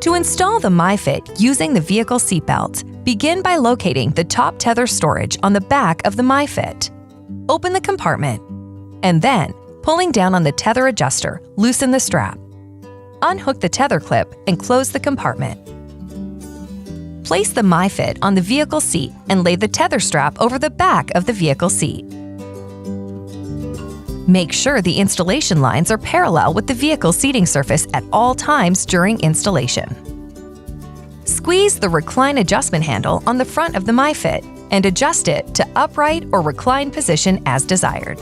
To install the MyFit using the vehicle seatbelt, begin by locating the top tether storage on the back of the MyFit. Open the compartment, and then, pulling down on the tether adjuster, loosen the strap. Unhook the tether clip and close the compartment. Place the MyFit on the vehicle seat and lay the tether strap over the back of the vehicle seat. Make sure the installation lines are parallel with the vehicle seating surface at all times during installation. Squeeze the recline adjustment handle on the front of the MyFit and adjust it to upright or recline position as desired.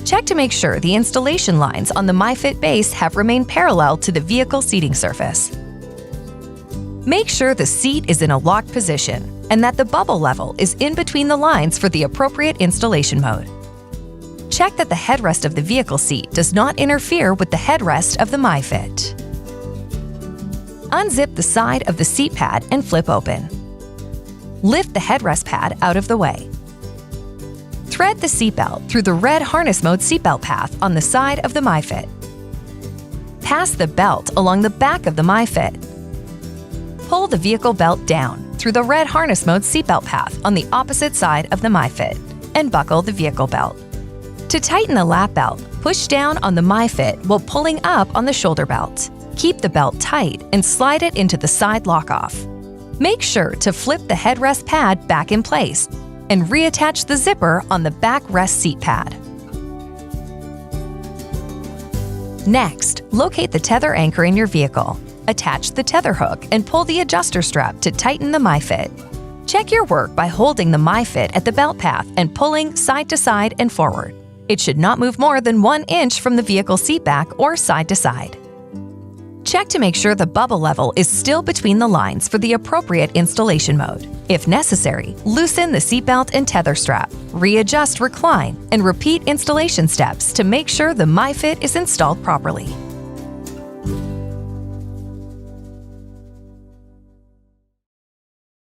Check to make sure the installation lines on the MyFit base have remained parallel to the vehicle seating surface. Make sure the seat is in a locked position and that the bubble level is in between the lines for the appropriate installation mode. Check that the headrest of the vehicle seat does not interfere with the headrest of the MyFit. Unzip the side of the seat pad and flip open. Lift the headrest pad out of the way. Thread the seatbelt through the red harness mode seatbelt path on the side of the MyFit. Pass the belt along the back of the MyFit. Pull the vehicle belt down through the red harness mode seatbelt path on the opposite side of the MyFit and buckle the vehicle belt. To tighten the lap belt, push down on the MyFit while pulling up on the shoulder belt. Keep the belt tight and slide it into the side lock-off. Make sure to flip the headrest pad back in place and reattach the zipper on the backrest seat pad. Next, locate the tether anchor in your vehicle. Attach the tether hook and pull the adjuster strap to tighten the MyFit. Check your work by holding the MyFit at the belt path and pulling side to side and forward. It should not move more than 1 inch from the vehicle seat back or side to side. Check to make sure the bubble level is still between the lines for the appropriate installation mode. If necessary, loosen the seatbelt and tether strap, readjust recline, and repeat installation steps to make sure the MyFit is installed properly.